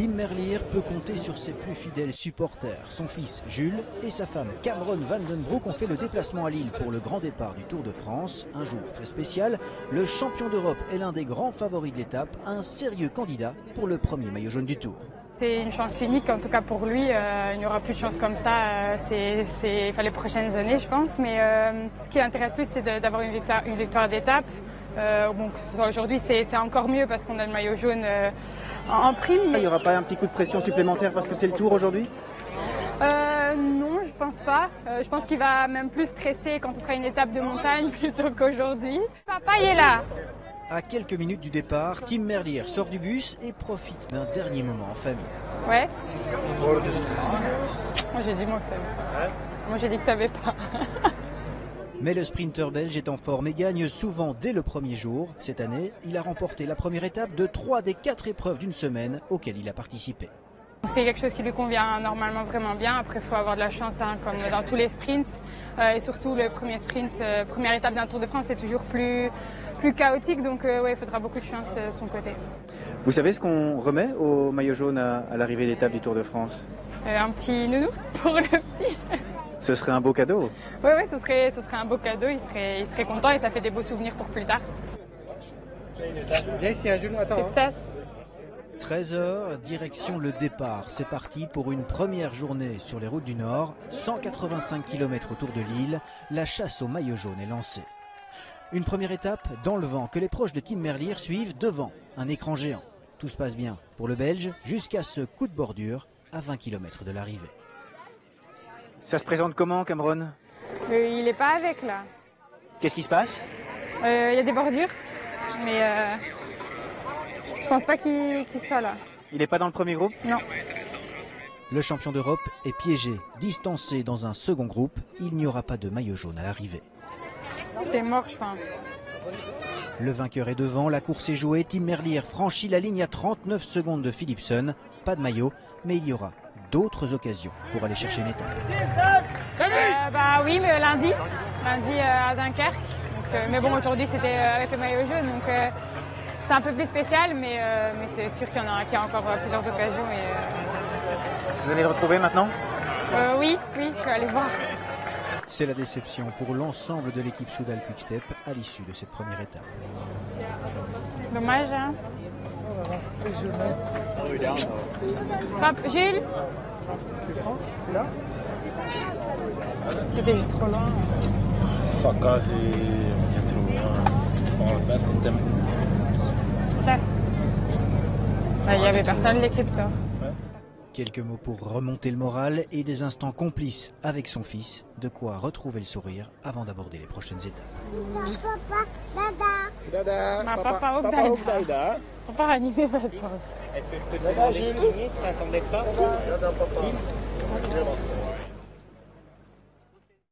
Tim Merlier peut compter sur ses plus fidèles supporters. Son fils Jules et sa femme Cameron Van Den Broek ont fait le déplacement à Lille pour le grand départ du Tour de France. Un jour très spécial, le champion d'Europe est l'un des grands favoris de l'étape, un sérieux candidat pour le premier maillot jaune du Tour. C'est une chance unique, en tout cas pour lui. Il n'y aura plus de chance comme ça c'est les prochaines années, je pense. Mais ce qui l'intéresse plus, c'est d'avoir une victoire d'étape. Bon, que ce soit aujourd'hui, c'est encore mieux parce qu'on a le maillot jaune en prime. Il n'y aura pas un petit coup de pression supplémentaire parce que c'est le Tour aujourd'hui? Non, je pense pas. Je pense qu'il va même plus stresser quand ce sera une étape de montagne plutôt qu'aujourd'hui. Papa, il est là. À quelques minutes du départ, Tim Merlier sort du bus et profite d'un dernier moment en famille. Ouais. Moi j'ai dit moi j'ai dit que t'avais pas. Mais le sprinter belge est en forme et gagne souvent dès le premier jour. Cette année, il a remporté la première étape de 3 des 4 épreuves d'une semaine auxquelles il a participé. C'est quelque chose qui lui convient normalement vraiment bien. Après, il faut avoir de la chance, hein, comme dans tous les sprints. Et surtout, le premier sprint, première étape d'un Tour de France, c'est toujours plus chaotique. Donc, ouais, il faudra beaucoup de chance de son côté. Vous savez ce qu'on remet au maillot jaune à l'arrivée d'étape du Tour de France? Un petit nounours pour le petit. Ce serait un beau cadeau. Oui, ce serait un beau cadeau. Il serait content et ça fait des beaux souvenirs pour plus tard. Viens ici, un genou, attends. Success. 13h, direction le départ. C'est parti pour une première journée sur les routes du Nord. 185 km autour de Lille. La chasse au maillot jaune est lancée. Une première étape dans le vent que les proches de Tim Merlier suivent devant un écran géant. Tout se passe bien pour le Belge jusqu'à ce coup de bordure à 20 km de l'arrivée. Ça se présente comment, Cameron? Il n'est pas avec là. Qu'est-ce qui se passe? Il y a des bordures, mais je pense pas qu'il soit là. Il n'est pas dans le premier groupe? Non. Le champion d'Europe est piégé, distancé dans un second groupe. Il n'y aura pas de maillot jaune à l'arrivée. C'est mort, je pense. Le vainqueur est devant, la course est jouée. Tim Merlier franchit la ligne à 39 secondes de Philipsen. Pas de maillot, mais il y aura d'autres occasions pour aller chercher une étape. Oui, mais lundi à Dunkerque. Donc, mais bon, aujourd'hui c'était avec le maillot jaune, donc c'était un peu plus spécial, mais c'est sûr qu'il y a encore plusieurs occasions. Vous allez le retrouver maintenant? Oui, je vais aller voir. C'est la déception pour l'ensemble de l'équipe Soudal Quick-Step à l'issue de cette première étape. Dommage, hein. Hop, Gilles. C'est là? C'était juste trop loin. Il n'y avait personne de l'équipe, toi. Quelques mots pour remonter le moral et des instants complices avec son fils. De quoi retrouver le sourire avant d'aborder les prochaines étapes. Papa, dada. Papa, Ogdaïda. Papa, animé votre poste. Est-ce que je peux te demander une minute, ça t'embête pas?